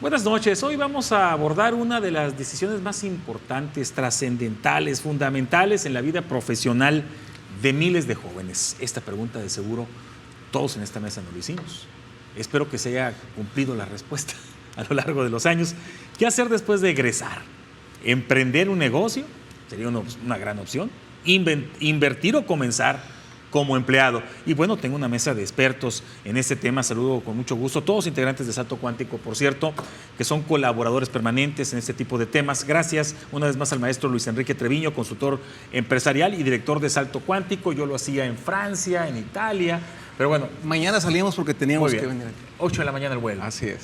Buenas noches. Hoy vamos a abordar una de las decisiones más importantes, trascendentales, fundamentales en la vida profesional de miles de jóvenes. Esta pregunta de seguro todos en esta mesa nos lo hicimos. Espero que se haya cumplido la respuesta a lo largo de los años. ¿Qué hacer después de egresar? ¿Emprender un negocio? Sería una gran opción. ¿Invertir o comenzar como empleado? Y bueno, tengo una mesa de expertos en este tema. Saludo con mucho gusto a todos integrantes de Salto Cuántico, por cierto, que son colaboradores permanentes en este tipo de temas. Gracias una vez más al maestro Luis Enrique Treviño, consultor empresarial y director de Salto Cuántico. Yo lo hacía en Francia, en Italia, pero bueno. Mañana salimos porque teníamos que venir aquí. 8 de la mañana el vuelo. Así es.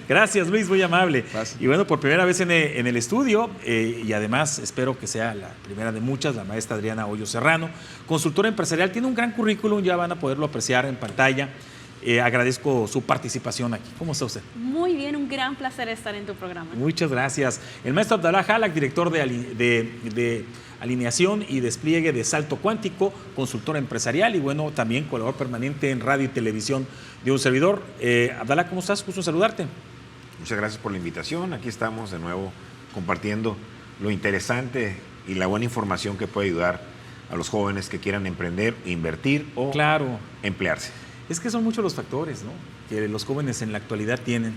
Gracias, Luis, muy amable. Gracias. Y bueno, por primera vez en el estudio, y además espero que sea la primera de muchas, la maestra Adriana Hoyo Serrano, consultora empresarial, tiene un gran currículum, ya van a poderlo apreciar en pantalla. Agradezco su participación aquí. ¿Cómo está usted? Muy bien, un gran placer estar en tu programa. Muchas gracias. El maestro Abdalá Halak, director de alineación y despliegue de Salto Cuántico, consultor empresarial y bueno, también colaborador permanente en radio y televisión de un servidor. Abdalá, ¿cómo estás? Gusto en saludarte. Muchas gracias por la invitación. Aquí estamos de nuevo compartiendo lo interesante y la buena información que puede ayudar a los jóvenes que quieran emprender, invertir o emplearse. Es que son muchos los factores, ¿no?, que los jóvenes en la actualidad tienen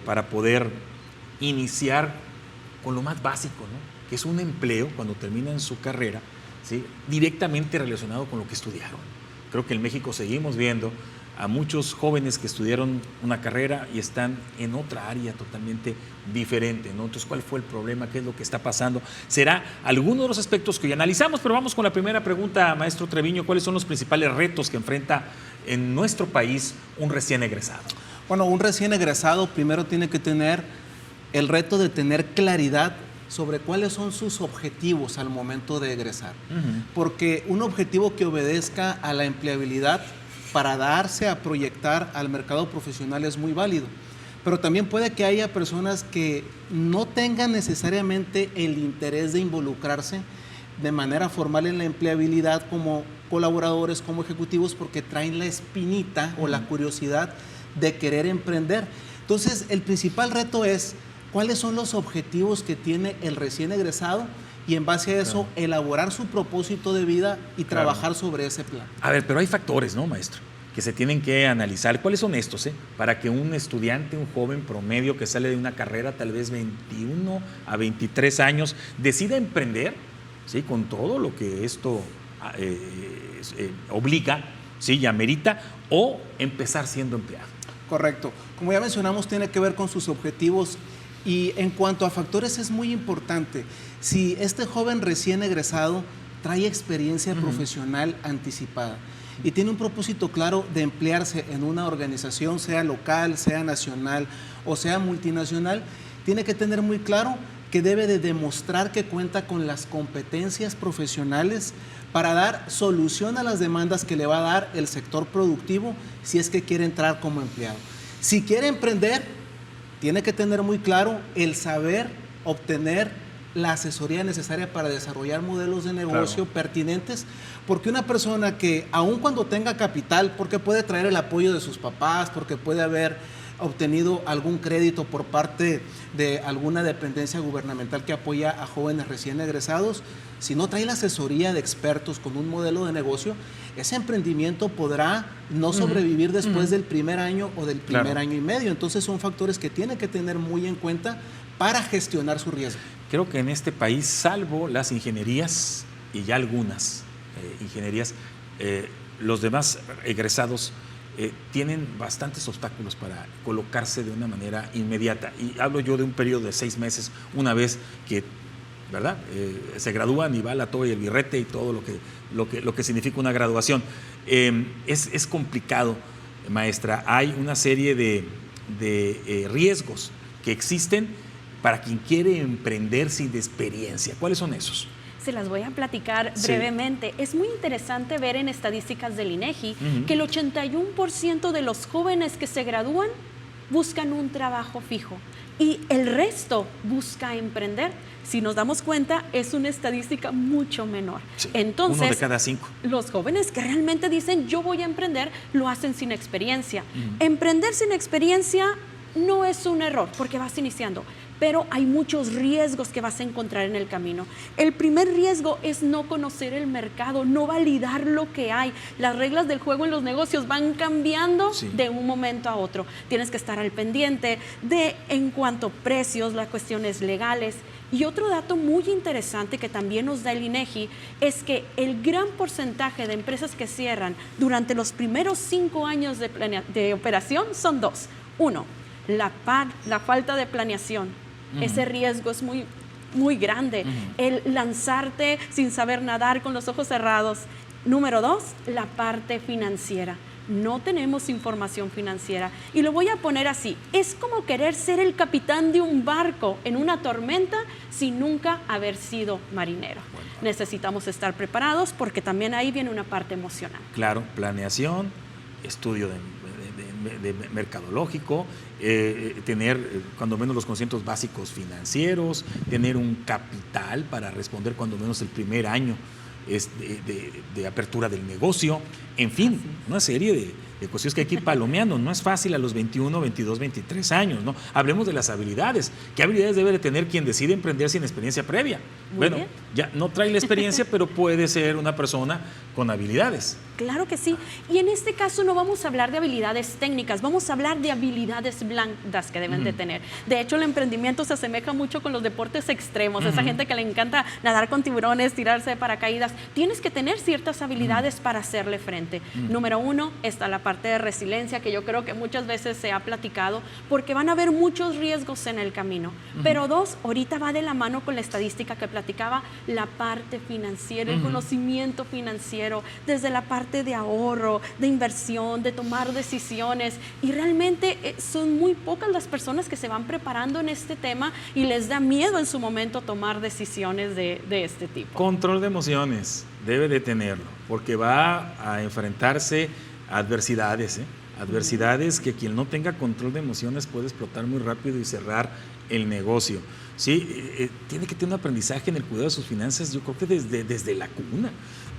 para poder iniciar con lo más básico, ¿no?, que es un empleo cuando terminan su carrera, ¿sí?, directamente relacionado con lo que estudiaron. Creo que en México seguimos viendo a muchos jóvenes que estudiaron una carrera y están en otra área totalmente diferente, ¿no? Entonces, ¿cuál fue el problema? ¿Qué es lo que está pasando? Será alguno de los aspectos que hoy analizamos, pero vamos con la primera pregunta, maestro Treviño. ¿Cuáles son los principales retos que enfrenta en nuestro país un recién egresado? Bueno, un recién egresado primero tiene que tener el reto de tener claridad sobre cuáles son sus objetivos al momento de egresar. Porque un objetivo que obedezca a la empleabilidad para darse a proyectar al mercado profesional es muy válido. Pero también puede que haya personas que no tengan necesariamente el interés de involucrarse de manera formal en la empleabilidad como colaboradores, como ejecutivos, porque traen la espinita o la curiosidad de querer emprender. Entonces, el principal reto es cuáles son los objetivos que tiene el recién egresado y en base a eso elaborar su propósito de vida y trabajar sobre ese plan. A ver, pero hay factores, ¿no, maestro?, que se tienen que analizar. ¿Cuáles son estos, para que un estudiante, un joven promedio que sale de una carrera tal vez 21 a 23 años, decida emprender, ¿sí?, con todo lo que esto obliga, ¿sí?, y amerita, o empezar siendo empleado? Correcto. Como ya mencionamos, tiene que ver con sus objetivos. Y en cuanto a factores es muy importante, si este joven recién egresado trae experiencia profesional anticipada y tiene un propósito claro de emplearse en una organización, sea local, sea nacional o sea multinacional, tiene que tener muy claro que debe de demostrar que cuenta con las competencias profesionales para dar solución a las demandas que le va a dar el sector productivo si es que quiere entrar como empleado. Si quiere emprender, tiene que tener muy claro el saber obtener la asesoría necesaria para desarrollar modelos de negocio pertinentes, porque una persona que, aun cuando tenga capital, porque puede traer el apoyo de sus papás, porque puede haber obtenido algún crédito por parte de alguna dependencia gubernamental que apoya a jóvenes recién egresados, si no trae la asesoría de expertos con un modelo de negocio, ese emprendimiento podrá no sobrevivir después del primer año o del primer año y medio. Entonces son factores que tiene que tener muy en cuenta para gestionar su riesgo. Creo que en este país, salvo las ingenierías y ya algunas ingenierías, los demás egresados tienen bastantes obstáculos para colocarse de una manera inmediata. Y hablo yo de un periodo de 6 meses, una vez que, ¿verdad?, se gradúan y va la toga y el birrete y todo lo que significa una graduación. Es complicado, maestra. Hay una serie de riesgos que existen para quien quiere emprender sin experiencia. ¿Cuáles son esos? Se las voy a platicar brevemente. Es muy interesante ver en estadísticas del INEGI que el 81% de los jóvenes que se gradúan buscan un trabajo fijo y el resto busca emprender. Si nos damos cuenta, es una estadística mucho menor. Sí, entonces, 1 de cada 5. Los jóvenes que realmente dicen yo voy a emprender, lo hacen sin experiencia. Emprender sin experiencia no es un error porque vas iniciando, pero hay muchos riesgos que vas a encontrar en el camino. El primer riesgo es no conocer el mercado, no validar lo que hay. Las reglas del juego en los negocios van cambiando de un momento a otro. Tienes que estar al pendiente de en cuanto a precios, las cuestiones legales. Y otro dato muy interesante que también nos da el INEGI es que el gran porcentaje de empresas que cierran durante los primeros 5 años de operación son 2. 1, la falta de planeación. Ese riesgo es muy, muy grande. El lanzarte sin saber nadar con los ojos cerrados. Número 2, la parte financiera. No tenemos información financiera. Y lo voy a poner así. Es como querer ser el capitán de un barco en una tormenta sin nunca haber sido marinero. Bueno. Necesitamos estar preparados porque también ahí viene una parte emocional. Claro, planeación, estudio de mercadológico, tener cuando menos los conceptos básicos financieros, tener un capital para responder cuando menos el primer año de apertura del negocio, en fin, una serie de cuestiones que hay que ir palomeando. No es fácil a los 21, 22, 23 años, ¿no? Hablemos de las habilidades. ¿Qué habilidades debe de tener quien decide emprender sin experiencia previa? Bueno, ya no trae la experiencia, pero puede ser una persona con habilidades. Claro que sí. Y en este caso no vamos a hablar de habilidades técnicas, vamos a hablar de habilidades blandas que deben de tener. De hecho, el emprendimiento se asemeja mucho con los deportes extremos. Esa gente que le encanta nadar con tiburones, tirarse de paracaídas. Tienes que tener ciertas habilidades para hacerle frente. Número 1, está la parte de resiliencia, que yo creo que muchas veces se ha platicado, porque van a haber muchos riesgos en el camino. Pero 2, ahorita va de la mano con la estadística que platicaba, la parte financiera, el conocimiento financiero, desde la parte de ahorro, de inversión, de tomar decisiones, y realmente son muy pocas las personas que se van preparando en este tema y les da miedo en su momento tomar decisiones de este tipo. Control de emociones, debe de tenerlo, porque va a enfrentarse a adversidades, adversidades que quien no tenga control de emociones puede explotar muy rápido y cerrar el negocio. Sí, tiene que tener un aprendizaje en el cuidado de sus finanzas, yo creo que desde la cuna.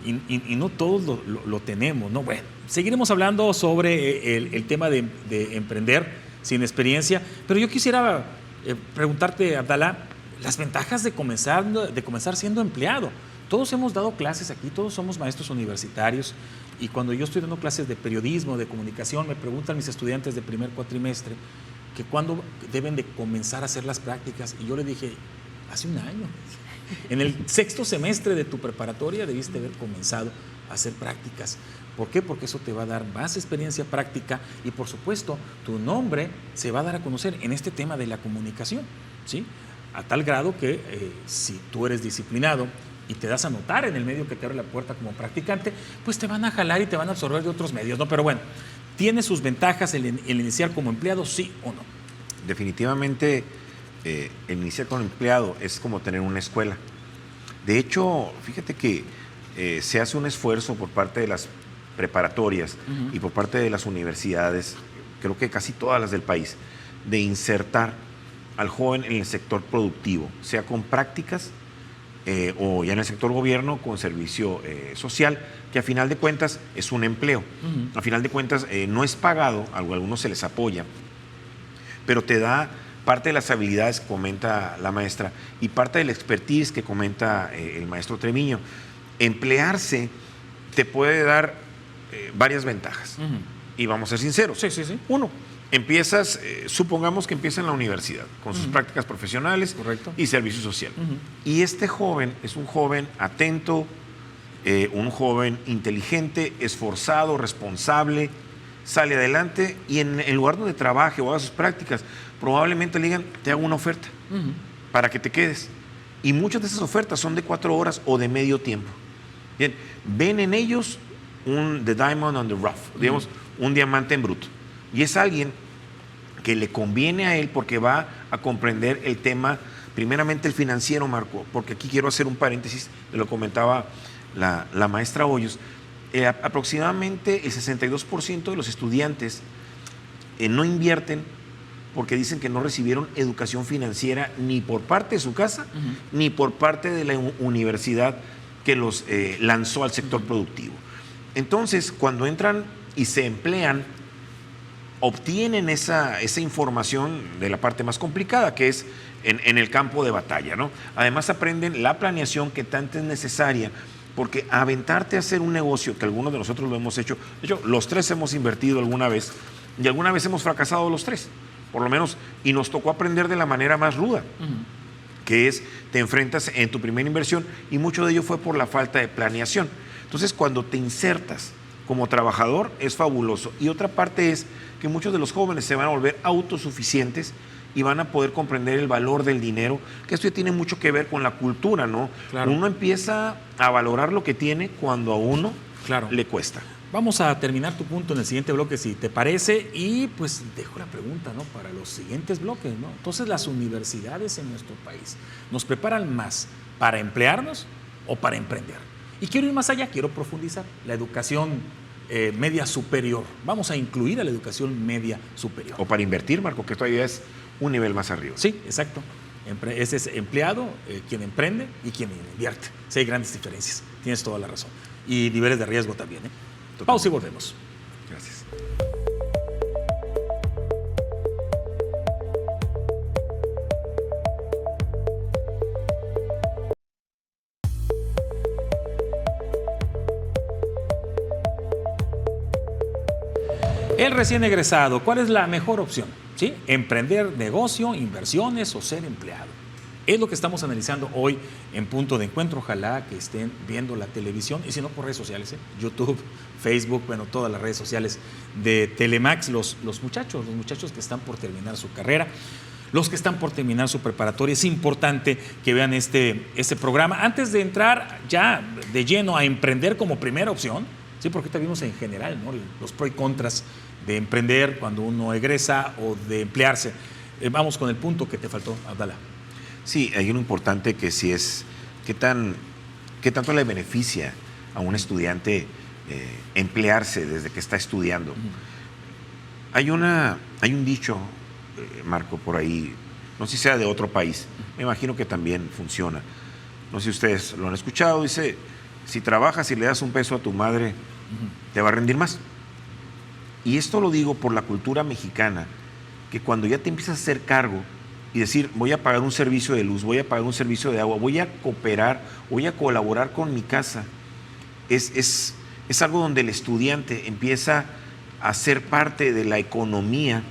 Y no todos lo tenemos, ¿no? Bueno, seguiremos hablando sobre el tema de emprender sin experiencia, pero yo quisiera preguntarte, Abdalá, las ventajas de comenzar siendo empleado. Todos hemos dado clases aquí, todos somos maestros universitarios, y cuando yo estoy dando clases de periodismo, de comunicación, me preguntan mis estudiantes de primer cuatrimestre que cuándo deben de comenzar a hacer las prácticas, y yo le dije, hace un año. En el 6º semestre de tu preparatoria debiste haber comenzado a hacer prácticas. ¿Por qué? Porque eso te va a dar más experiencia práctica y, por supuesto, tu nombre se va a dar a conocer en este tema de la comunicación, ¿sí? A tal grado que si tú eres disciplinado y te das a notar en el medio que te abre la puerta como practicante, pues te van a jalar y te van a absorber de otros medios, ¿no? Pero bueno, ¿tiene sus ventajas el iniciar como empleado, sí o no? Definitivamente, el iniciar como empleado es como tener una escuela. De hecho, fíjate que se hace un esfuerzo por parte de las preparatorias y por parte de las universidades, creo que casi todas las del país, de insertar al joven en el sector productivo, sea con prácticas o ya en el sector gobierno con servicio social, que a final de cuentas es un empleo. A final de cuentas no es pagado, a algunos se les apoya, pero te da parte de las habilidades que comenta la maestra y parte de la expertise que comenta el maestro Treviño. Emplearse te puede dar varias ventajas. Y vamos a ser sinceros. Sí, sí, sí. Uno, empiezas, supongamos que empieza en la universidad, con sus prácticas profesionales. Correcto. Y servicio social. Y este joven es un joven atento, un joven inteligente, esforzado, responsable, sale adelante y en el lugar donde trabaje o haga sus prácticas, probablemente le digan, te hago una oferta para que te quedes. Y muchas de esas ofertas son de 4 horas o de medio tiempo. Bien, ven en ellos the diamond on the rough, digamos, un diamante en bruto. Y es alguien que le conviene a él porque va a comprender el tema, primeramente el financiero, Marco, porque aquí quiero hacer un paréntesis, lo comentaba la maestra Hoyos. Aproximadamente el 62% de los estudiantes no invierten porque dicen que no recibieron educación financiera ni por parte de su casa ni por parte de la universidad que los lanzó al sector productivo. Entonces, cuando entran y se emplean, obtienen esa información de la parte más complicada, que es en el campo de batalla, ¿no? Además aprenden la planeación que tanto es necesaria, porque aventarte a hacer un negocio, que algunos de nosotros lo hemos hecho, de hecho, los tres hemos invertido alguna vez, y alguna vez hemos fracasado los tres, por lo menos, y nos tocó aprender de la manera más ruda, que es, te enfrentas en tu primera inversión, y mucho de ello fue por la falta de planeación. Entonces, cuando te insertas como trabajador, es fabuloso. Y otra parte es que muchos de los jóvenes se van a volver autosuficientes y van a poder comprender el valor del dinero, que esto ya tiene mucho que ver con la cultura, ¿no? Claro. Uno empieza a valorar lo que tiene cuando a uno le cuesta. Vamos a terminar tu punto en el siguiente bloque, si te parece, y pues dejo la pregunta, ¿no?, para los siguientes bloques, ¿no? Entonces, las universidades en nuestro país, ¿nos preparan más para emplearnos o para emprender? Y quiero ir más allá, quiero profundizar. La educación media superior. Vamos a incluir a la educación media superior. O para invertir, Marco, que todavía es un nivel más arriba. Sí, exacto. Ese es empleado, quien emprende y quien invierte. Sí, hay grandes diferencias. Tienes toda la razón. Y niveles de riesgo también, ¿eh? Pausa y volvemos. Gracias. El recién egresado, ¿cuál es la mejor opción? ¿Sí? Emprender negocio, inversiones o ser empleado. Es lo que estamos analizando hoy en Punto de Encuentro. Ojalá que estén viendo la televisión y si no por redes sociales, YouTube, Facebook, bueno, todas las redes sociales de Telemax, los muchachos que están por terminar su carrera, los que están por terminar su preparatoria. Es importante que vean este programa antes de entrar ya de lleno a emprender como primera opción. Sí, porque ahorita vimos en general, ¿no?, los pros y contras de emprender cuando uno egresa o de emplearse. Vamos con el punto que te faltó, Abdala. Sí, hay uno importante que sí es qué tanto le beneficia a un estudiante emplearse desde que está estudiando. Hay un dicho, Marco, por ahí, no sé si sea de otro país, me imagino que también funciona. No sé si ustedes lo han escuchado, dice, si trabajas y le das un peso a tu madre, te va a rendir más. Y esto lo digo por la cultura mexicana, que cuando ya te empiezas a hacer cargo y decir, voy a pagar un servicio de luz, voy a pagar un servicio de agua, voy a cooperar, voy a colaborar con mi casa, es algo donde el estudiante empieza a ser parte de la economía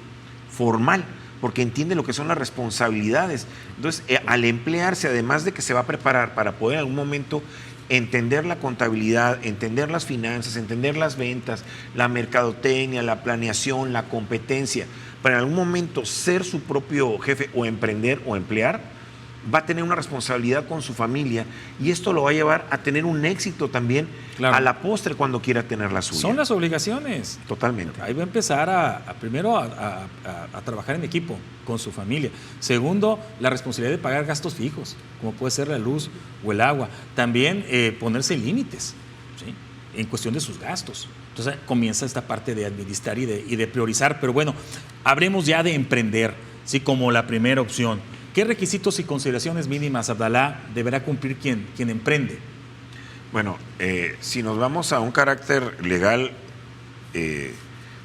formal, porque entiende lo que son las responsabilidades. Entonces, al emplearse, además de que se va a preparar para poder en algún momento entender la contabilidad, entender las finanzas, entender las ventas, la mercadotecnia, la planeación, la competencia, para en algún momento ser su propio jefe o emprender o emplear, va a tener una responsabilidad con su familia y esto lo va a llevar a tener un éxito también a la postre cuando quiera tener la suya. Son las obligaciones. Totalmente. Ahí va a empezar primero a trabajar en equipo con su familia. Segundo, la responsabilidad de pagar gastos fijos, como puede ser la luz o el agua. También ponerse límites, ¿sí?, en cuestión de sus gastos. Entonces comienza esta parte de administrar y de priorizar. Pero bueno, hablemos ya de emprender, ¿sí?, como la primera opción. ¿Qué requisitos y consideraciones mínimas, Abdalá, deberá cumplir quien emprende? Bueno, si nos vamos a un carácter legal,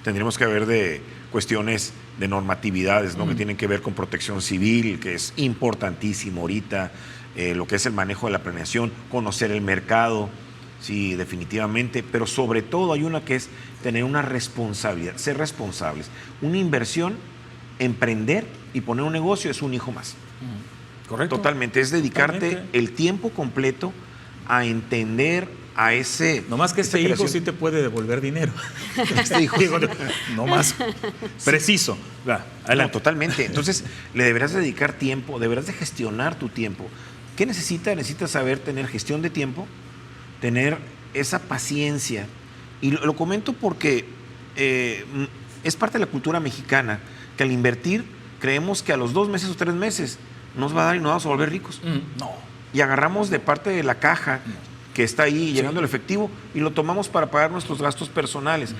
tendríamos que ver de cuestiones de normatividades, ¿no?, que tienen que ver con protección civil, que es importantísimo ahorita, lo que es el manejo de la planeación, conocer el mercado, sí, definitivamente, pero sobre todo hay una que es tener una responsabilidad, ser responsables. Una inversión, emprender y poner un negocio es un hijo más. Correcto. Totalmente, es dedicarte el tiempo completo a entender a ese... No más que este hijo sí te puede devolver dinero. Este hijo no más preciso. No, totalmente. Entonces, le deberás dedicar tiempo, deberás de gestionar tu tiempo. ¿Qué necesitas? Necesitas saber tener gestión de tiempo, tener esa paciencia. Y lo comento porque es parte de la cultura mexicana, que al invertir creemos que a los 2 meses o 3 meses nos va a dar y nos vamos a volver ricos. No. Y agarramos de parte de la caja que está ahí llegando el efectivo y lo tomamos para pagar nuestros gastos personales.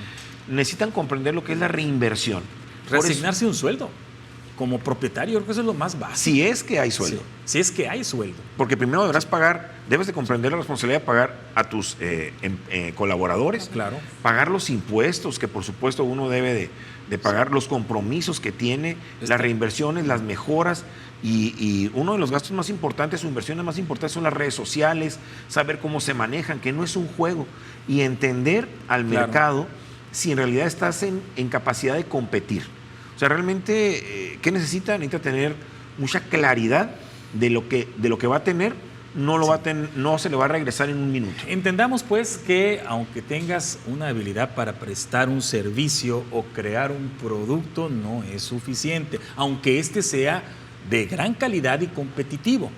Necesitan comprender lo que es la reinversión. Resignarse a un sueldo. Como propietario, creo que eso es lo más básico. Si es que hay sueldo. Sí, si es que hay sueldo. Porque primero deberás pagar, debes de comprender la responsabilidad de pagar a tus colaboradores. Claro. Pagar los impuestos, que por supuesto uno debe de pagar los compromisos que tiene, las reinversiones, las mejoras. Y uno de los gastos más importantes, o inversiones más importantes, son las redes sociales, saber cómo se manejan, que no es un juego, y entender al mercado si en realidad estás en capacidad de competir. O sea, realmente, ¿qué necesita? Necesita tener mucha claridad de lo que va a tener. No se le va a regresar en un minuto. Entendamos pues que aunque tengas una habilidad para prestar un servicio o crear un producto, no es suficiente, aunque este sea de gran calidad y competitivo.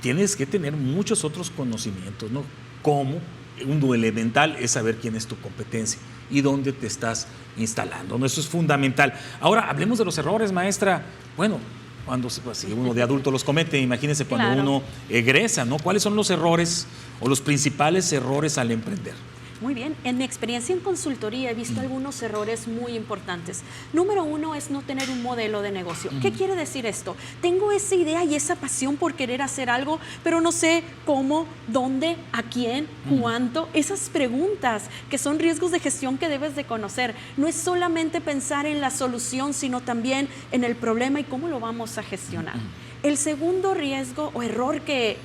Tienes que tener muchos otros conocimientos, ¿no? Como un elemental es saber quién es tu competencia y dónde te estás instalando, ¿no? Eso es fundamental. Ahora, hablemos de los errores, maestra. Bueno, cuando si uno de adulto los comete, imagínense cuando uno egresa, ¿no? ¿Cuáles son los errores o los principales errores al emprender? Muy bien, en mi experiencia en consultoría he visto algunos errores muy importantes. Número 1 es no tener un modelo de negocio. ¿Qué quiere decir esto? Tengo esa idea y esa pasión por querer hacer algo, pero no sé cómo, dónde, a quién, cuánto. Esas preguntas que son riesgos de gestión que debes de conocer. No es solamente pensar en la solución, sino también en el problema y cómo lo vamos a gestionar. El segundo riesgo o error que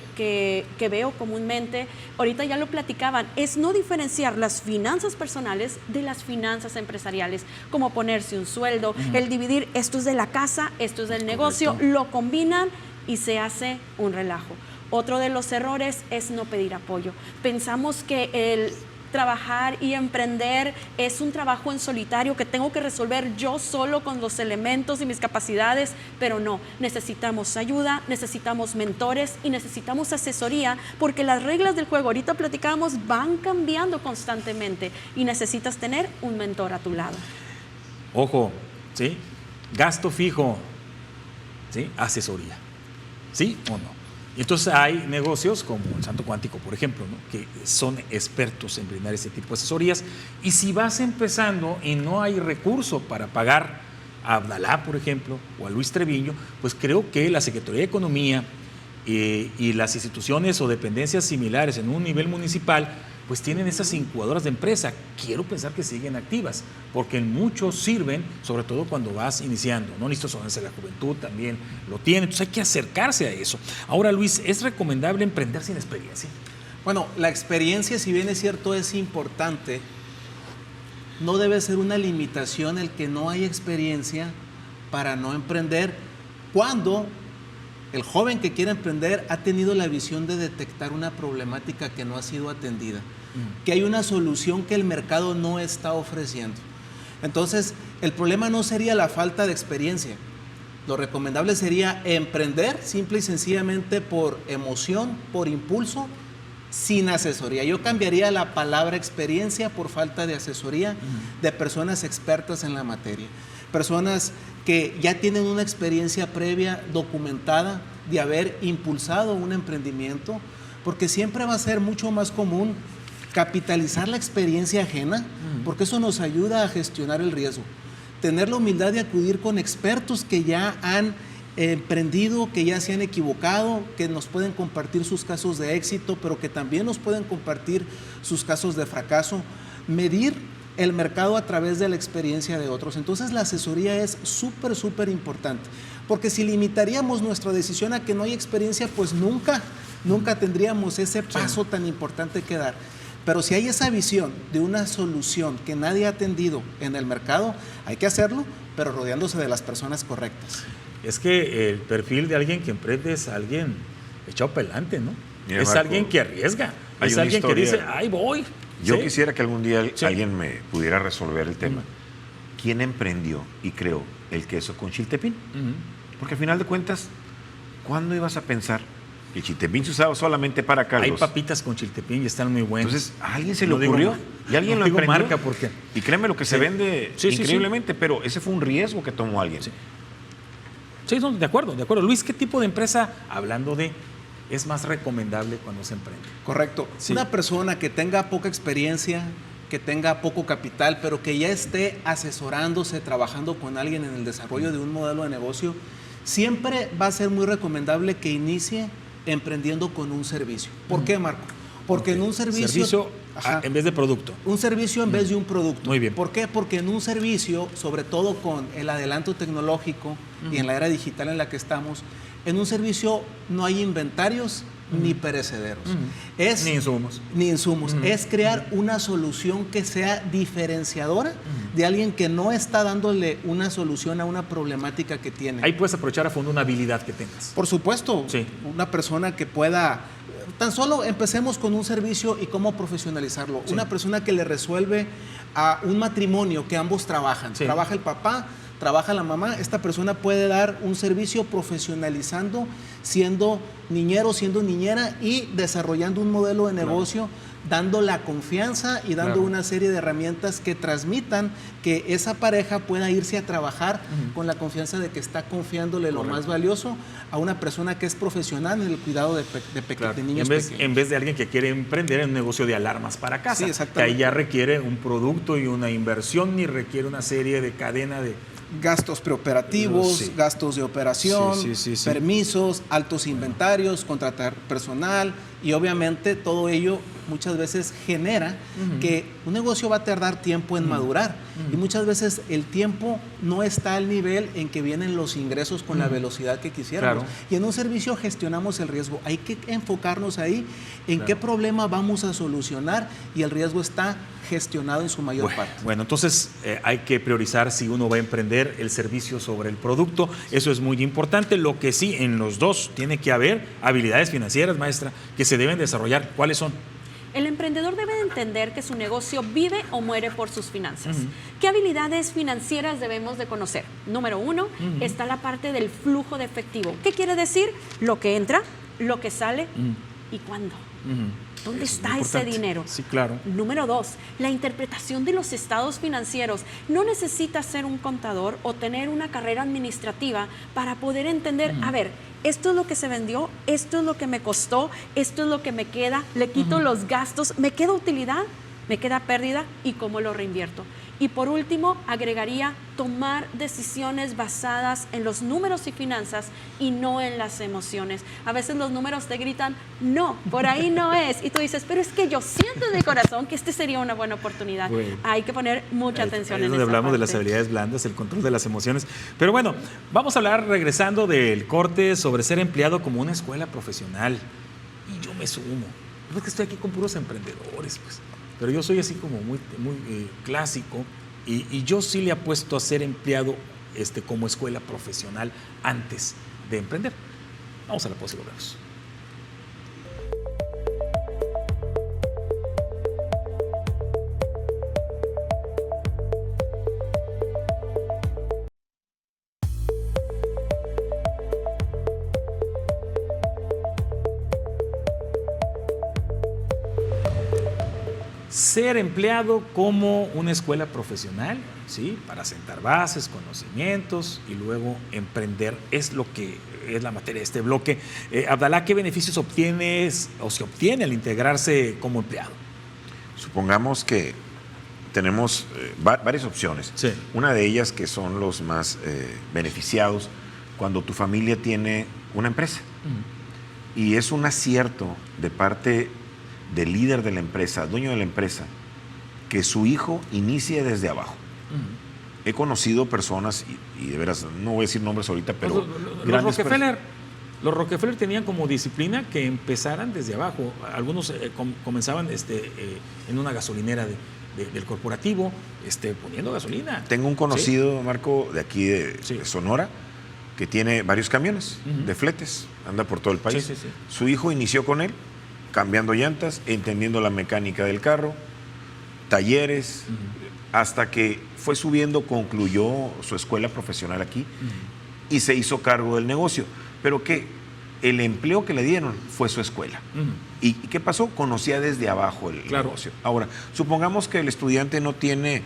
veo comúnmente, ahorita ya lo platicaban, es no diferenciar las finanzas personales de las finanzas empresariales, como ponerse un sueldo, el dividir esto es de la casa, esto es del negocio, lo combinan y se hace un relajo. Otro de los errores es no pedir apoyo. Pensamos que el trabajar y emprender es un trabajo en solitario que tengo que resolver yo solo con los elementos y mis capacidades, pero no, necesitamos ayuda, necesitamos mentores y necesitamos asesoría, porque las reglas del juego, ahorita platicábamos, van cambiando constantemente y necesitas tener un mentor a tu lado. Ojo, ¿sí? Gasto fijo, ¿sí? Asesoría, ¿sí o no? Y entonces hay negocios como el Santo Cuántico, por ejemplo, ¿no? Que son expertos en brindar ese tipo de asesorías. Y si vas empezando y no hay recurso para pagar a Abdalá, por ejemplo, o a Luis Treviño, pues creo que la Secretaría de Economía y las instituciones o dependencias similares en un nivel municipal, pues tienen esas incubadoras de empresa. Quiero pensar que siguen activas, porque en muchos sirven, sobre todo cuando vas iniciando, ¿no? Listos son de la juventud, también lo tienen, entonces hay que acercarse a eso. Ahora, Luis, ¿es recomendable emprender sin experiencia? Bueno, la experiencia, si bien es cierto, es importante, no debe ser una limitación el que no hay experiencia para no emprender, cuando el joven que quiere emprender ha tenido la visión de detectar una problemática que no ha sido atendida, que hay una solución que el mercado no está ofreciendo. Entonces, el problema no sería la falta de experiencia. Lo recomendable sería emprender simple y sencillamente por emoción, por impulso, sin asesoría. Yo cambiaría la palabra experiencia por falta de asesoría de personas expertas en la materia. Personas que ya tienen una experiencia previa documentada de haber impulsado un emprendimiento, porque siempre va a ser mucho más común capitalizar la experiencia ajena, porque eso nos ayuda a gestionar el riesgo. Tener la humildad de acudir con expertos que ya han emprendido, que ya se han equivocado, que nos pueden compartir sus casos de éxito, pero que también nos pueden compartir sus casos de fracaso. Medir el mercado a través de la experiencia de otros. Entonces la asesoría es súper importante, porque si limitaríamos nuestra decisión a que no hay experiencia, pues nunca tendríamos ese paso tan importante que dar. Pero si hay esa visión de una solución que nadie ha atendido en el mercado, hay que hacerlo, pero rodeándose de las personas correctas. Es que el perfil de alguien que emprende es alguien echado pelante, ¿no? Mira, es Marco, alguien que arriesga, es una alguien historia, que dice, ¡ay, voy! Yo ¿sí? quisiera que algún día alguien me pudiera resolver el tema. ¿Quién emprendió y creó el queso con chiltepín? Porque al final de cuentas, ¿cuándo ibas a pensar que el chiltepín se usaba solamente para caldos? Hay papitas con chiltepín y están muy buenas. Entonces, ¿a alguien se le ocurrió? Y alguien lo emprendió. Marca porque... Y créeme lo que se vende increíblemente, pero ese fue un riesgo que tomó alguien. Sí, no, de acuerdo. Luis, ¿qué tipo de empresa, hablando de, es más recomendable cuando se emprende? Correcto. Sí. Una persona que tenga poca experiencia, que tenga poco capital, pero que ya esté asesorándose, trabajando con alguien en el desarrollo de un modelo de negocio, siempre va a ser muy recomendable que inicie emprendiendo con un servicio. ¿Por qué, Marco? Porque en un servicio en vez de producto. Un servicio en vez de un producto. Muy bien. ¿Por qué? Porque en un servicio, sobre todo con el adelanto tecnológico y en la era digital en la que estamos, en un servicio no hay inventarios ni perecederos. Ni insumos. Es crear una solución que sea diferenciadora de alguien que no está dándole una solución a una problemática que tiene. Ahí puedes aprovechar a fondo una habilidad que tengas. Por supuesto, sí. Una persona que pueda... Tan solo empecemos con un servicio y cómo profesionalizarlo. Sí. Una persona que le resuelve a un matrimonio que ambos trabajan. Sí. Trabaja el papá, trabaja la mamá. Esta persona puede dar un servicio profesionalizando, siendo niñero, siendo niñera y desarrollando un modelo de negocio, dando la confianza y dando una serie de herramientas que transmitan que esa pareja pueda irse a trabajar con la confianza de que está confiándole lo más valioso a una persona que es profesional en el cuidado de niños pequeños. En vez de alguien que quiere emprender en un negocio de alarmas para casa, que ahí ya requiere un producto y una inversión y requiere una serie de cadena de gastos preoperativos, gastos de operación, permisos, altos inventarios, contratar personal y obviamente todo ello muchas veces genera que un negocio va a tardar tiempo en madurar y muchas veces el tiempo no está al nivel en que vienen los ingresos con la velocidad que quisiéramos. Y en un servicio gestionamos el riesgo. Hay que enfocarnos ahí en qué problema vamos a solucionar y el riesgo está gestionado en su mayor parte. Bueno, entonces hay que priorizar si uno va a emprender el servicio sobre el producto. Eso es muy importante. Lo que sí, en los dos tiene que haber habilidades financieras, maestra, que se deben desarrollar. ¿Cuáles son? El emprendedor debe de entender que su negocio vive o muere por sus finanzas. ¿Qué habilidades financieras debemos de conocer? Número 1, está la parte del flujo de efectivo. ¿Qué quiere decir? Lo que entra, lo que sale y cuándo. ¿Dónde está ese dinero? Sí, claro. Número 2, la interpretación de los estados financieros. No necesitas ser un contador o tener una carrera administrativa para poder entender, a ver, esto es lo que se vendió, esto es lo que me costó, esto es lo que me queda, le quito los gastos, ¿me queda utilidad? ¿Me queda pérdida? ¿Y cómo lo reinvierto? Y por último, agregaría tomar decisiones basadas en los números y finanzas y no en las emociones. A veces los números te gritan, no, por ahí no es. Y tú dices, pero es que yo siento de corazón que este sería una buena oportunidad. Bueno, hay que poner mucha atención en eso. Hablamos de las habilidades blandas, el control de las emociones. Pero bueno, vamos a hablar, regresando del corte, sobre ser empleado como una escuela profesional. Y yo me sumo. Es que estoy aquí con puros emprendedores, pues. Pero yo soy así como muy clásico y yo sí le apuesto a ser empleado como escuela profesional antes de emprender. Vamos a la pausa y volvemos. Ser empleado como una escuela profesional, ¿sí? Para sentar bases, conocimientos y luego emprender es lo que es la materia de este bloque. Abdalá, ¿qué beneficios obtienes o se obtiene al integrarse como empleado? Supongamos que tenemos varias opciones. Sí. Una de ellas que son los más beneficiados cuando tu familia tiene una empresa. Y es un acierto de parte del líder de la empresa, dueño de la empresa, que su hijo inicie desde abajo. He conocido personas, y de veras, no voy a decir nombres ahorita, pero los Rockefeller tenían como disciplina que empezaran desde abajo. Algunos comenzaban en una gasolinera del corporativo, poniendo gasolina. Tengo un conocido, ¿sí? Marco, de aquí de Sonora, que tiene varios camiones de fletes, anda por todo el país. Sí. Su hijo inició con él, cambiando llantas, entendiendo la mecánica del carro, talleres, hasta que fue subiendo, concluyó su escuela profesional aquí y se hizo cargo del negocio. Pero que el empleo que le dieron fue su escuela. ¿Y qué pasó? Conocía desde abajo el negocio. Ahora, supongamos que el estudiante no tiene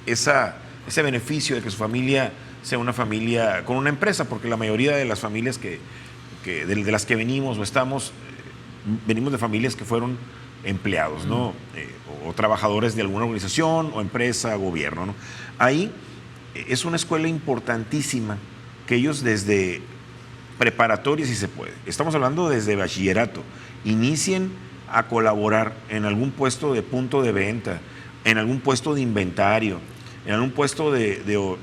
ese beneficio de que su familia sea una familia con una empresa, porque la mayoría de las familias de las que venimos o estamos, venimos de familias que fueron empleados, ¿no? O trabajadores de alguna organización o empresa, gobierno, ¿no? Ahí es una escuela importantísima que ellos desde preparatoria, si se puede, estamos hablando desde bachillerato, inicien a colaborar en algún puesto de punto de venta, en algún puesto de inventario, en algún puesto de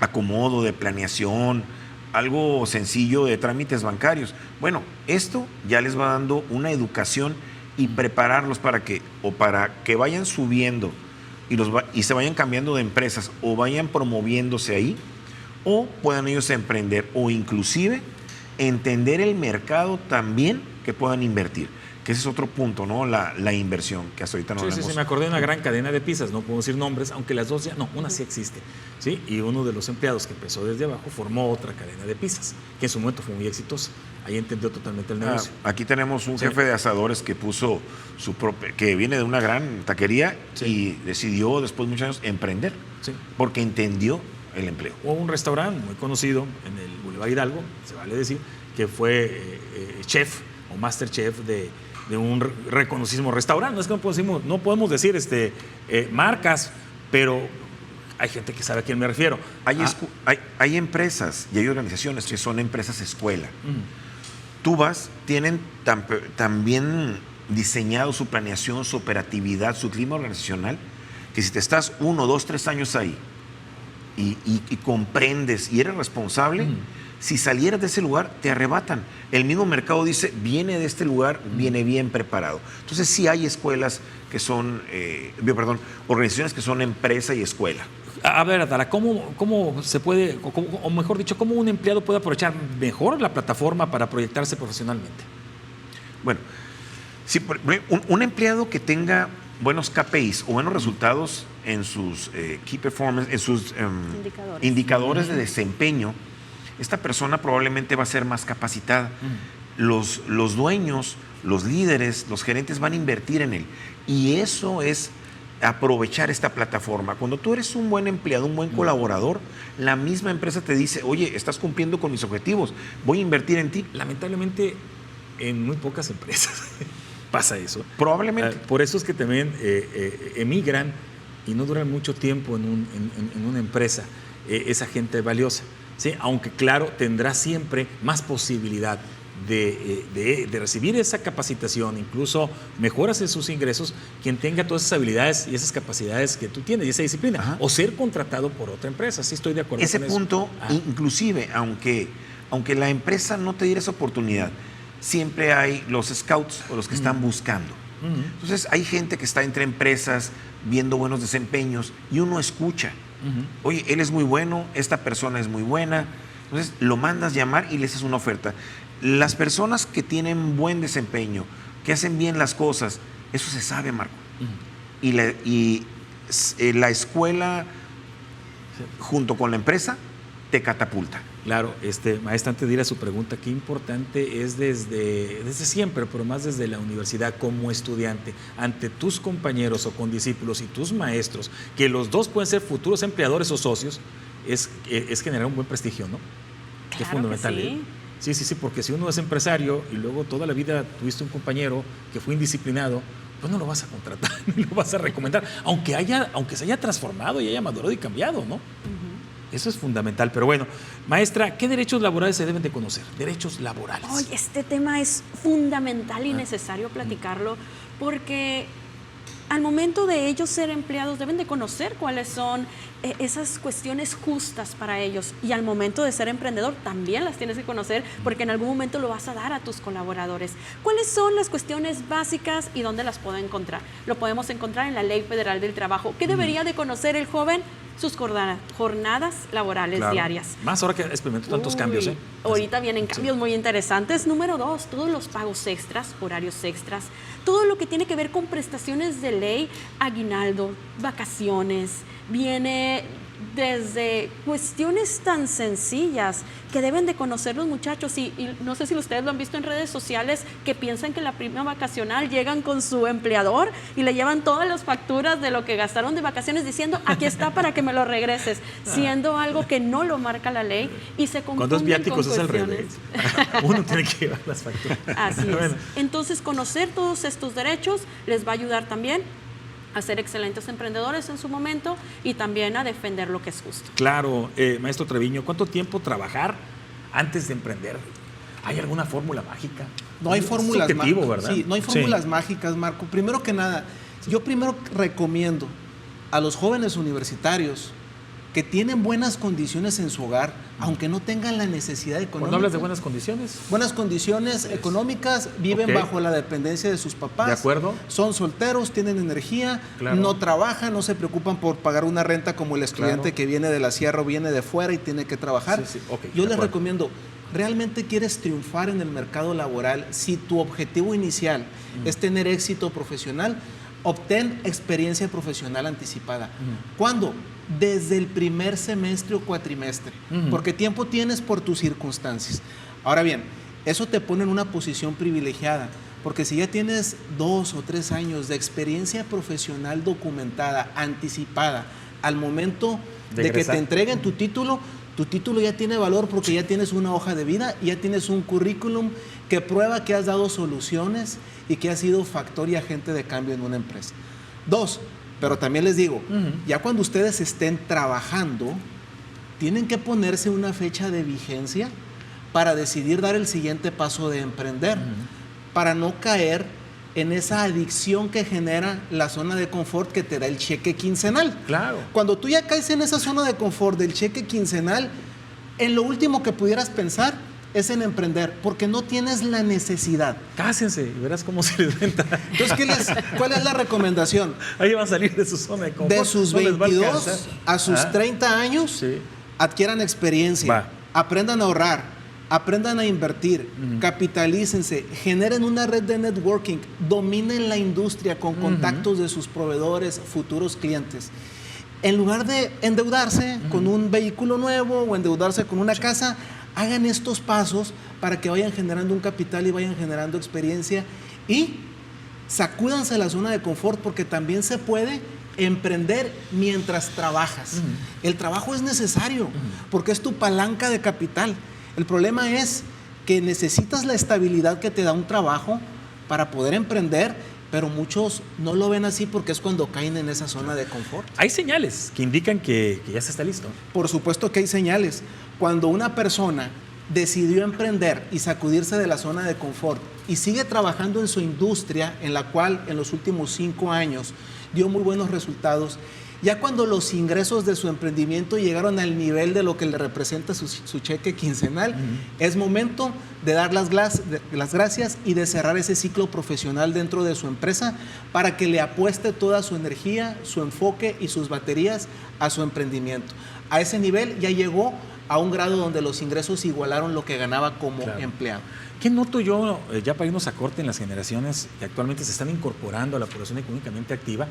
acomodo, de planeación, algo sencillo de trámites bancarios. Bueno, esto ya les va dando una educación y prepararlos para que vayan subiendo y se vayan cambiando de empresas o vayan promoviéndose ahí, o puedan ellos emprender o inclusive entender el mercado también que puedan invertir. Que ese es otro punto, ¿no? La inversión, que hasta ahorita no hablamos. Sí, me acordé de una gran cadena de pizzas, no puedo decir nombres, aunque las dos ya, no, una sí existe, ¿sí? Y uno de los empleados que empezó desde abajo formó otra cadena de pizzas, que en su momento fue muy exitosa. Ahí entendió totalmente el negocio. Aquí tenemos un jefe de asadores que puso que viene de una gran taquería y decidió después de muchos años emprender, porque entendió el empleo. Hubo un restaurante muy conocido en el Boulevard Hidalgo, se vale decir, que fue chef o master chef de un reconocidísimo restaurante. No es que no podemos decir marcas, pero hay gente que sabe a quién me refiero. Hay empresas y hay organizaciones que son empresas escuela. Tú tienen también diseñado su planeación, su operatividad, su clima organizacional, que si te estás 1, 2, 3 años ahí y comprendes y eres responsable, si salieras de ese lugar, te arrebatan. El mismo mercado dice, viene de este lugar, viene bien preparado. Entonces sí hay escuelas que son, organizaciones que son empresa y escuela. A ver, Atala, ¿cómo se puede, o mejor dicho, cómo un empleado puede aprovechar mejor la plataforma para proyectarse profesionalmente? Bueno, si un empleado que tenga buenos KPIs o buenos resultados en sus key performance, en sus indicadores de desempeño, esta persona probablemente va a ser más capacitada. Los dueños, los líderes, los gerentes van a invertir en él. Y eso es aprovechar esta plataforma. Cuando tú eres un buen empleado, un buen colaborador, la misma empresa te dice, oye, estás cumpliendo con mis objetivos, voy a invertir en ti. Lamentablemente, en muy pocas empresas pasa eso. Probablemente. Por eso es que también emigran y no duran mucho tiempo en una empresa, esa gente valiosa. ¿Sí? Aunque claro, tendrá siempre más posibilidad de recibir esa capacitación, incluso mejoras en sus ingresos, quien tenga todas esas habilidades y esas capacidades que tú tienes y esa disciplina, o ser contratado por otra empresa. Sí, estoy de acuerdo ese con punto, eso. Inclusive, aunque la empresa no te diera esa oportunidad, siempre hay los scouts o los que están buscando. Entonces, hay gente que está entre empresas viendo buenos desempeños y uno escucha. Oye, él es muy bueno, esta persona es muy buena. Entonces, lo mandas llamar y le haces una oferta. Las personas que tienen buen desempeño, que hacen bien las cosas, eso se sabe, Marco. Y la escuela, junto con la empresa, te catapulta. Claro, maestra, antes de ir a su pregunta, qué importante es desde siempre, pero más desde la universidad como estudiante, ante tus compañeros o condiscípulos y tus maestros, que los dos pueden ser futuros empleadores o socios, es generar un buen prestigio, ¿no? Claro, que es fundamental. Sí. Sí, porque si uno es empresario y luego toda la vida tuviste un compañero que fue indisciplinado, pues no lo vas a contratar, ni lo vas a recomendar, aunque se haya transformado y haya madurado y cambiado, ¿no? Eso es fundamental. Pero bueno, maestra, ¿qué derechos laborales se deben de conocer? Derechos laborales. Este tema es fundamental y necesario platicarlo porque al momento de ellos ser empleados deben de conocer cuáles son esas cuestiones justas para ellos, y al momento de ser emprendedor también las tienes que conocer porque en algún momento lo vas a dar a tus colaboradores. ¿Cuáles son las cuestiones básicas y dónde las puedo encontrar? Lo podemos encontrar en la Ley Federal del Trabajo. ¿Qué debería de conocer el joven? Sus jornadas laborales diarias. Más ahora que experimento tantos cambios. Ahorita vienen cambios muy interesantes. Número 2, todos los pagos extras, horarios extras, todo lo que tiene que ver con prestaciones de ley, aguinaldo, vacaciones, viene desde cuestiones tan sencillas que deben de conocer los muchachos y no sé si ustedes lo han visto en redes sociales, que piensan que la prima vacacional llegan con su empleador y le llevan todas las facturas de lo que gastaron de vacaciones diciendo aquí está para que me lo regreses, siendo algo que no lo marca la ley y se confunden. Cuando es viáticos es al revés. Uno tiene que llevar las facturas. Así es. Entonces, conocer todos estos derechos les va a ayudar también a ser excelentes emprendedores en su momento y también a defender lo que es justo. Claro, maestro Treviño, ¿cuánto tiempo trabajar antes de emprender? ¿Hay alguna fórmula mágica? No hay fórmulas mágicas, ¿verdad? Sí, no hay fórmulas mágicas, Marco. Primero que nada, yo primero recomiendo a los jóvenes universitarios que tienen buenas condiciones en su hogar, aunque no tengan la necesidad económica. Cuando hablas de buenas condiciones. Buenas condiciones económicas, viven bajo la dependencia de sus papás. De acuerdo. Son solteros, tienen energía, no trabajan, no se preocupan por pagar una renta como el estudiante que viene de la sierra o viene de fuera y tiene que trabajar. Yo les recomiendo, ¿realmente quieres triunfar en el mercado laboral? Si tu objetivo inicial es tener éxito profesional, obtén experiencia profesional anticipada. ¿Cuándo? Desde el primer semestre o cuatrimestre, porque tiempo tienes por tus circunstancias. Ahora bien, eso te pone en una posición privilegiada, porque si ya tienes 2 o 3 años de experiencia profesional documentada, anticipada, al momento de que te entreguen tu título ya tiene valor porque ya tienes una hoja de vida, ya tienes un currículum que prueba que has dado soluciones y que has sido factor y agente de cambio en una empresa. 2, pero también les digo, ya cuando ustedes estén trabajando, tienen que ponerse una fecha de vigencia para decidir dar el siguiente paso de emprender, para no caer en esa adicción que genera la zona de confort que te da el cheque quincenal. Claro. Cuando tú ya caes en esa zona de confort del cheque quincenal, en lo último que pudieras pensar es en emprender, porque no tienes la necesidad. Cásense y verás cómo se les venta. Entonces, ¿cuál es la recomendación? Ahí van a salir de su zona de confort. De sus 22 a sus 30 años, adquieran experiencia, aprendan a ahorrar, aprendan a invertir, capitalícense, generen una red de networking, dominen la industria con contactos de sus proveedores, futuros clientes. En lugar de endeudarse con un vehículo nuevo o endeudarse con una casa, hagan estos pasos para que vayan generando un capital y vayan generando experiencia y sacúdanse la zona de confort, porque también se puede emprender mientras trabajas. El trabajo es necesario porque es tu palanca de capital. El problema es que necesitas la estabilidad que te da un trabajo para poder emprender, pero muchos no lo ven así porque es cuando caen en esa zona de confort. Hay señales que indican que ya se está listo. Por supuesto que hay señales. Cuando una persona decidió emprender y sacudirse de la zona de confort y sigue trabajando en su industria, en la cual en los últimos 5 años dio muy buenos resultados, ya cuando los ingresos de su emprendimiento llegaron al nivel de lo que le representa su cheque quincenal, es momento de dar las gracias y de cerrar ese ciclo profesional dentro de su empresa para que le apueste toda su energía, su enfoque y sus baterías a su emprendimiento. A ese nivel ya llegó a un grado donde los ingresos igualaron lo que ganaba como empleado. ¿Qué noto yo, ya para irnos a corte, en las generaciones que actualmente se están incorporando a la población económicamente activa?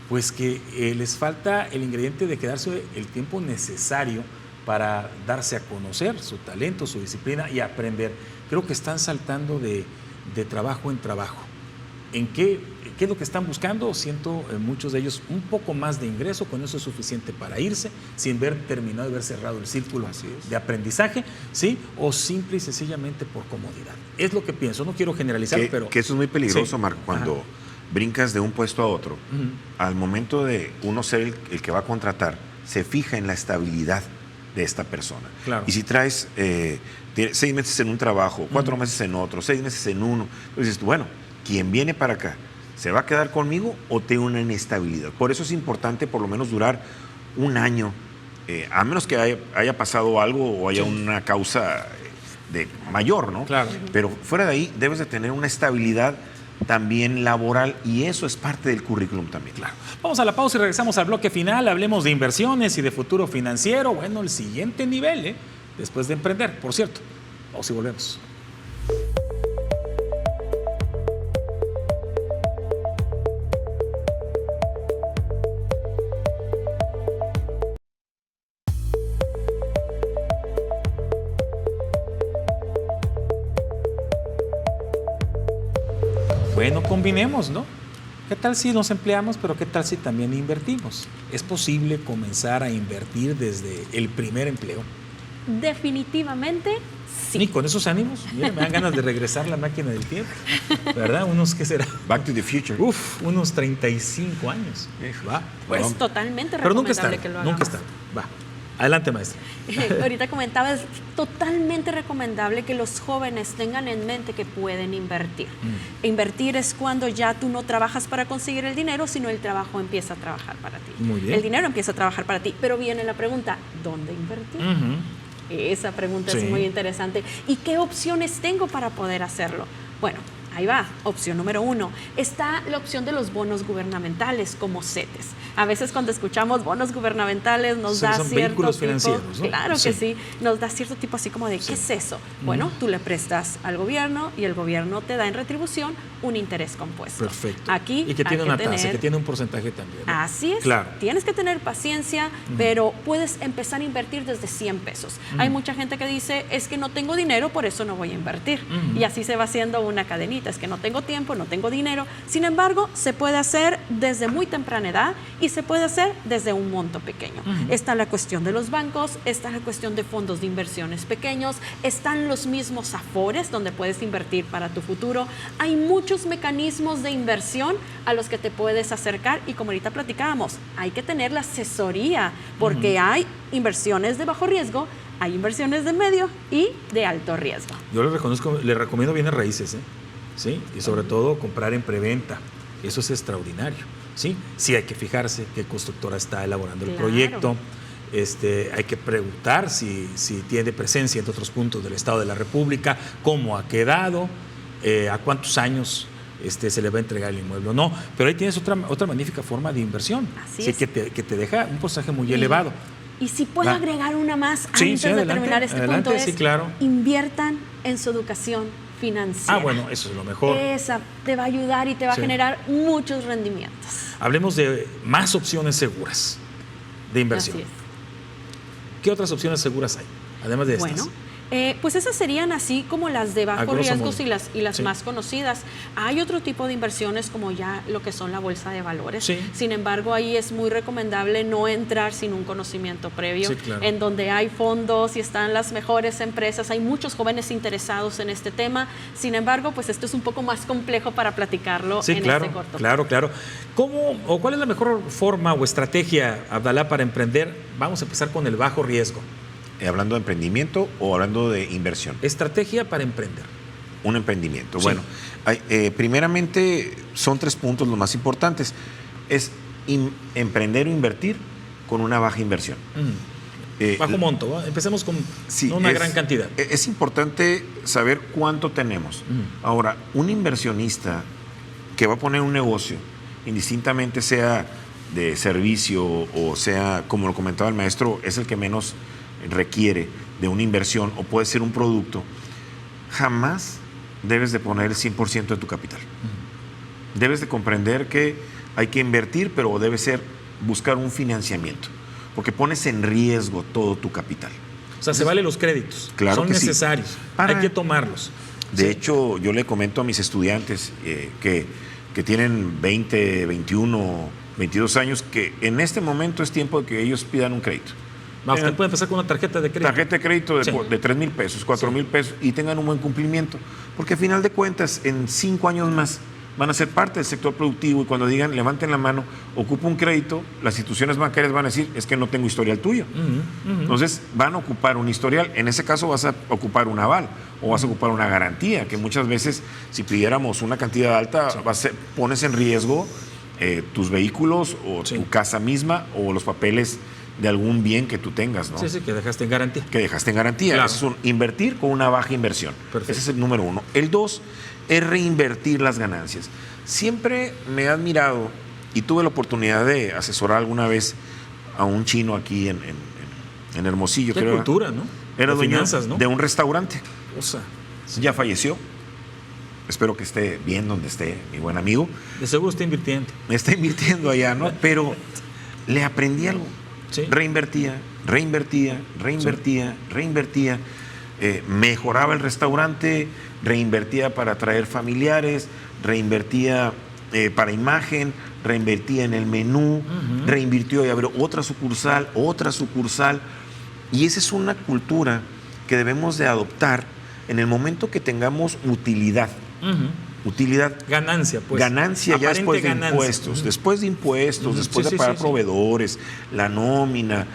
Pues que les falta el ingrediente de quedarse el tiempo necesario para darse a conocer su talento, su disciplina y aprender. Creo que están saltando de trabajo en trabajo. ¿En qué es lo que están buscando? Siento en muchos de ellos un poco más de ingreso, con eso es suficiente para irse, sin ver terminado y haber cerrado el círculo de aprendizaje, ¿sí? O simple y sencillamente por comodidad. Es lo que pienso, no quiero generalizar, pero... Que eso es muy peligroso, Marco, cuando brincas de un puesto a otro. Al momento de uno ser el que va a contratar, se fija en la estabilidad de esta persona. Claro. Y si traes 6 meses en un trabajo, 4 meses en otro, 6 meses en uno, entonces dices, bueno, ¿quién viene para acá? ¿Se va a quedar conmigo o tiene una inestabilidad? Por eso es importante por lo menos durar 1 año, a menos que haya pasado algo o haya una causa de mayor, ¿no? Claro. Pero fuera de ahí debes de tener una estabilidad también laboral, y eso es parte del currículum también. Claro. Vamos a la pausa y regresamos al bloque final. Hablemos de inversiones y de futuro financiero. Bueno, el siguiente nivel, después de emprender, por cierto. Vamos y volvemos. Bueno, combinemos, ¿no? ¿Qué tal si nos empleamos, pero qué tal si también invertimos? ¿Es posible comenzar a invertir desde el primer empleo? Definitivamente sí. Y con esos ánimos, mira, me dan ganas de regresar la máquina del tiempo, ¿verdad? ¿Qué será? Back to the future. Unos 35 años. Va. Pues bueno, totalmente pero recomendable que lo hagamos. Nunca está. Va. Adelante, maestra. Ahorita comentaba, es totalmente recomendable que los jóvenes tengan en mente que pueden invertir. Invertir es cuando ya tú no trabajas para conseguir el dinero, sino el trabajo empieza a trabajar para ti. Muy bien. El dinero empieza a trabajar para ti, pero viene la pregunta, ¿dónde invertir? Esa pregunta es muy interesante. ¿Y qué opciones tengo para poder hacerlo? Bueno, ahí va, opción número 1. Está la opción de los bonos gubernamentales como CETES. A veces cuando escuchamos bonos gubernamentales nos da son cierto vehículos tipo, financieros, ¿no? Claro que sí, nos da cierto tipo así como de, ¿qué es eso? Bueno, tú le prestas al gobierno y el gobierno te da en retribución un interés compuesto. Perfecto. Aquí y que tiene hay una que tasa, tener, que tiene un porcentaje también, ¿no? Así es. Claro. Tienes que tener paciencia, pero puedes empezar a invertir desde 100 pesos. Hay mucha gente que dice, es que no tengo dinero, por eso no voy a invertir. Y así se va haciendo una cadenita, es que no tengo tiempo, no tengo dinero. Sin embargo, se puede hacer desde muy temprana edad y se puede hacer desde un monto pequeño. Está la cuestión de los bancos, está la cuestión de fondos de inversiones pequeños, están los mismos afores donde puedes invertir para tu futuro. Hay muchos mecanismos de inversión a los que te puedes acercar y como ahorita platicábamos, hay que tener la asesoría porque hay inversiones de bajo riesgo, hay inversiones de medio y de alto riesgo. Yo le recomiendo bienes raíces, ¿sí? Y sobre todo comprar en preventa. Eso es extraordinario, ¿sí? Sí hay que fijarse qué constructora está elaborando el proyecto. Hay que preguntar si tiene presencia en otros puntos del Estado de la República, cómo ha quedado, a cuántos años se le va a entregar el inmueble o no. Pero ahí tienes otra magnífica forma de inversión. Así sí, es. que te deja un porcentaje muy elevado. Y si puedo agregar una más antes de adelante, terminar este adelante, punto, es sí, claro. inviertan en su educación financiera. Bueno, eso es lo mejor. Esa te va a ayudar y te va a generar muchos rendimientos. Hablemos de más opciones seguras de inversión. Así es. ¿Qué otras opciones seguras hay, además de estas? Bueno, pues esas serían así como las de bajo riesgo y las más conocidas. Hay otro tipo de inversiones como ya lo que son la bolsa de valores. Sin embargo, ahí es muy recomendable no entrar sin un conocimiento previo, en donde hay fondos y están las mejores empresas. Hay muchos jóvenes interesados en este tema. Sin embargo, pues esto es un poco más complejo para platicarlo este corto tiempo. Claro. ¿Cómo o cuál es la mejor forma o estrategia, Abdalá, para emprender? Vamos a empezar con el bajo riesgo. ¿Hablando de emprendimiento o hablando de inversión? Estrategia para emprender. Un emprendimiento. Bueno, primeramente son 3 puntos los más importantes. Es emprender o invertir con una baja inversión. Bajo monto, ¿va? Empecemos con una gran cantidad. Es importante saber cuánto tenemos. Ahora, un inversionista que va a poner un negocio, indistintamente sea de servicio o sea, como lo comentaba el maestro, es el que menos requiere de una inversión o puede ser un producto, jamás debes de poner el 100% de tu capital. Debes de comprender que hay que invertir, pero debe ser buscar un financiamiento, porque pones en riesgo todo tu capital. O sea, se valen los créditos. Claro son que necesarios. Sí. Hay que tomarlos. De hecho, yo le comento a mis estudiantes que tienen 20, 21, 22 años, que en este momento es tiempo de que ellos pidan un crédito. Usted puede empezar con una tarjeta de crédito. Tarjeta de crédito de 3,000 pesos, 4,000 pesos y tengan un buen cumplimiento. Porque al final de cuentas, en 5 años más van a ser parte del sector productivo y cuando digan, levanten la mano, ocupa un crédito, las instituciones bancarias van a decir, es que no tengo historial tuyo. Entonces van a ocupar un historial. En ese caso vas a ocupar un aval o vas a ocupar una garantía, que muchas veces si pidiéramos una cantidad alta, pones en riesgo tus vehículos o tu casa misma o los papeles de algún bien que tú tengas, ¿no? Sí, que dejaste en garantía. Que dejaste en garantía. Claro. Eso es invertir con una baja inversión. Perfecto. Ese es el número 1. El 2 es reinvertir las ganancias. Siempre me he admirado y tuve la oportunidad de asesorar alguna vez a un chino aquí en Hermosillo. Qué cultura, ¿no? Era dueño finanzas, ¿no? de un restaurante. O sea, ya falleció. Espero que esté bien donde esté mi buen amigo. De seguro está invirtiendo. Está invirtiendo allá, ¿no? Pero le aprendí algo. Reinvertía. Mejoraba el restaurante, reinvertía para atraer familiares, reinvertía para imagen, reinvertía en el menú, reinvirtió y abrió otra sucursal. Y esa es una cultura que debemos de adoptar en el momento que tengamos utilidad. Utilidad. Ganancia, pues. Ganancia ya después de ganancia. Impuestos. Después de impuestos, después de pagar proveedores, la nómina,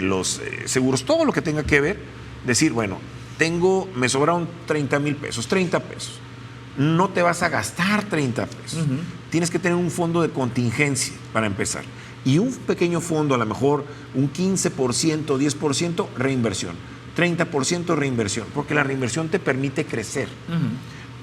los seguros, todo lo que tenga que ver. Decir, bueno, me sobraron 30,000 pesos, 30 pesos. No te vas a gastar 30 pesos. Tienes que tener un fondo de contingencia para empezar. Y un pequeño fondo, a lo mejor un 15%, 10%, reinversión. 30% reinversión, porque la reinversión te permite crecer.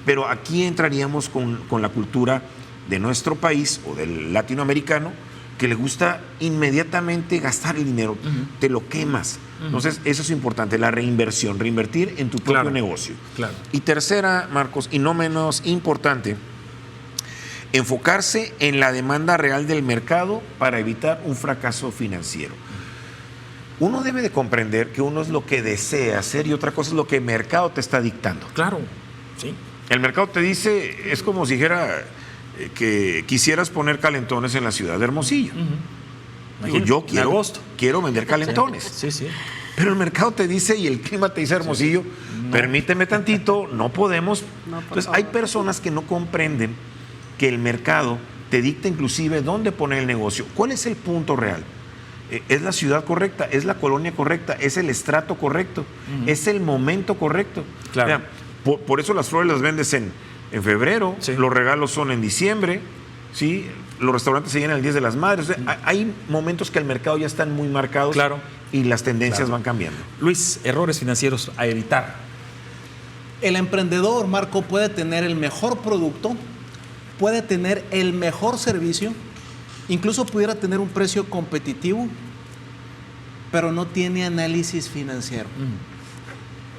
Pero aquí entraríamos con la cultura de nuestro país o del latinoamericano, que le gusta inmediatamente gastar el dinero, te lo quemas. Entonces, eso es importante, la reinversión, reinvertir en tu propio negocio. Y tercera, Marcos, y no menos importante, enfocarse en la demanda real del mercado para evitar un fracaso financiero. Uno debe de comprender que uno es lo que desea hacer y otra cosa es lo que el mercado te está dictando. Claro, sí. El mercado te dice, es como si dijera que quisieras poner calentones en la ciudad de Hermosillo. Digo, yo quiero vender calentones. Sí. Pero el mercado te dice y el clima te dice, Hermosillo, permíteme tantito, no podemos. Entonces hay personas que no comprenden que el mercado te dicta inclusive dónde poner el negocio. ¿Cuál es el punto real? ¿Es la ciudad correcta? ¿Es la colonia correcta? ¿Es el estrato correcto? ¿Es el momento correcto? Claro. Mira, por eso las flores las vendes en febrero, los regalos son en diciembre, ¿sí? Los restaurantes se llenan el 10 de las Madres. O sea, hay momentos que el mercado ya están muy marcados y las tendencias van cambiando. Luis, errores financieros a evitar. El emprendedor, Marco, puede tener el mejor producto, puede tener el mejor servicio, incluso pudiera tener un precio competitivo, pero no tiene análisis financiero.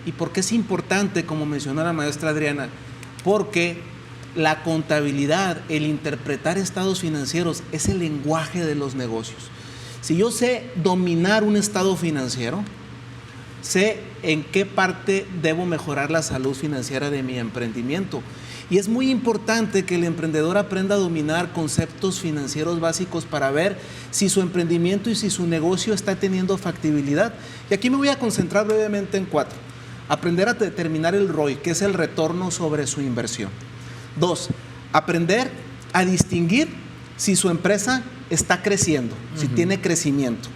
¿Y por qué es importante, como mencionó la maestra Adriana? Porque la contabilidad, el interpretar estados financieros, es el lenguaje de los negocios. Si yo sé dominar un estado financiero, sé en qué parte debo mejorar la salud financiera de mi emprendimiento. Y es muy importante que el emprendedor aprenda a dominar conceptos financieros básicos para ver si su emprendimiento y si su negocio está teniendo factibilidad. Y aquí me voy a concentrar brevemente en 4. Aprender a determinar el ROI, que es el retorno sobre su inversión. 2, aprender a distinguir si su empresa está creciendo, si tiene crecimiento.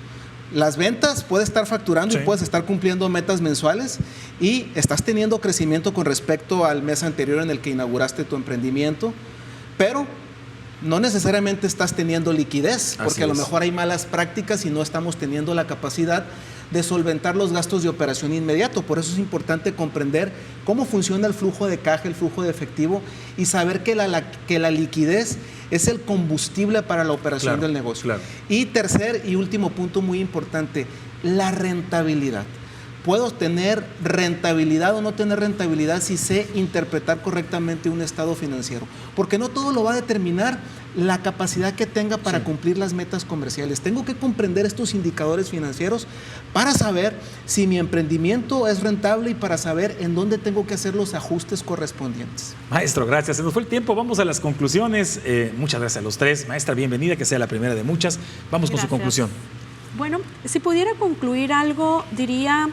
Las ventas, puedes estar facturando y puedes estar cumpliendo metas mensuales y estás teniendo crecimiento con respecto al mes anterior en el que inauguraste tu emprendimiento, pero no necesariamente estás teniendo liquidez, porque a lo mejor hay malas prácticas y no estamos teniendo la capacidad de solventar los gastos de operación inmediato. Por eso es importante comprender cómo funciona el flujo de caja, el flujo de efectivo y saber que la liquidez es el combustible para la operación del negocio. Y tercer y último punto muy importante, la rentabilidad. Puedo tener rentabilidad o no tener rentabilidad si sé interpretar correctamente un estado financiero, porque no todo lo va a determinar la capacidad que tenga para cumplir las metas comerciales. Tengo que comprender estos indicadores financieros para saber si mi emprendimiento es rentable y para saber en dónde tengo que hacer los ajustes correspondientes. Maestro, gracias. Se nos fue el tiempo. Vamos a las conclusiones. Muchas gracias a los tres. Maestra, bienvenida, que sea la primera de muchas. Vamos con su conclusión. Bueno, si pudiera concluir algo, diría,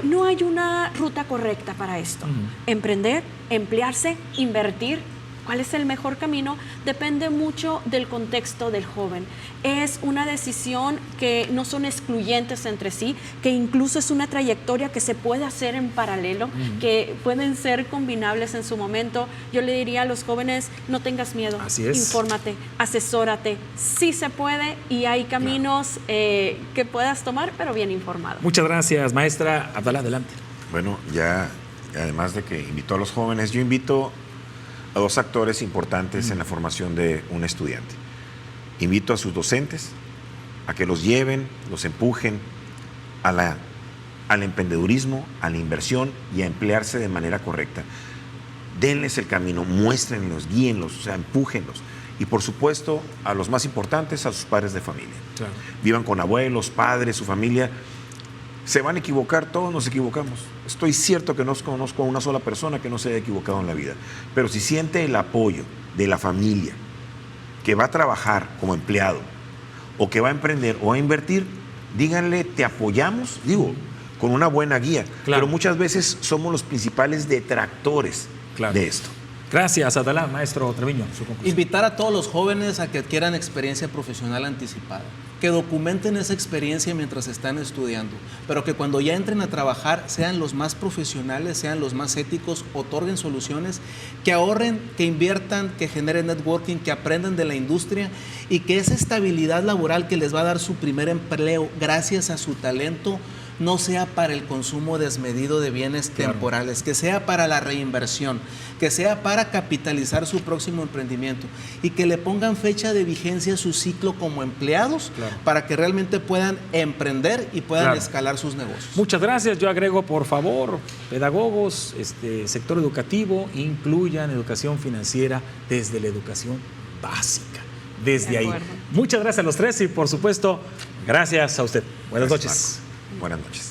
no hay una ruta correcta para esto. Emprender, emplearse, invertir, ¿cuál es el mejor camino? Depende mucho del contexto del joven. Es una decisión que no son excluyentes entre sí, que incluso es una trayectoria que se puede hacer en paralelo, que pueden ser combinables en su momento. Yo le diría a los jóvenes, no tengas miedo, infórmate, asesórate, sí se puede y hay caminos que puedas tomar, pero bien informado. Muchas gracias, maestra. Abdalá, adelante. Bueno, ya además de que invitó a los jóvenes, yo invito a 2 actores importantes en la formación de un estudiante. Invito a sus docentes a que los lleven, los empujen al emprendedurismo, a la inversión y a emplearse de manera correcta. Denles el camino, muéstrenlos, guíenlos, o sea, empújenlos. Y por supuesto, a los más importantes, a sus padres de familia. Claro. Vivan con abuelos, padres, su familia. Se van a equivocar, todos nos equivocamos. Estoy cierto que no conozco a una sola persona que no se haya equivocado en la vida. Pero si siente el apoyo de la familia, que va a trabajar como empleado, o que va a emprender o a invertir, díganle, te apoyamos, digo, con una buena guía. Claro. Pero muchas veces somos los principales detractores de esto. Gracias, Adalá. Maestro Treviño, su conclusión. Invitar a todos los jóvenes a que adquieran experiencia profesional anticipada, que documenten esa experiencia mientras están estudiando, pero que cuando ya entren a trabajar sean los más profesionales, sean los más éticos, otorguen soluciones, que ahorren, que inviertan, que generen networking, que aprendan de la industria y que esa estabilidad laboral que les va a dar su primer empleo gracias a su talento no sea para el consumo desmedido de bienes temporales, que sea para la reinversión, que sea para capitalizar su próximo emprendimiento y que le pongan fecha de vigencia a su ciclo como empleados para que realmente puedan emprender y puedan escalar sus negocios. Muchas gracias. Yo agrego, por favor, pedagogos, sector educativo, incluyan educación financiera desde la educación básica, desde ahí. Muchas gracias a los tres y, por supuesto, gracias a usted. Buenas noches. Marco. Buenas noches.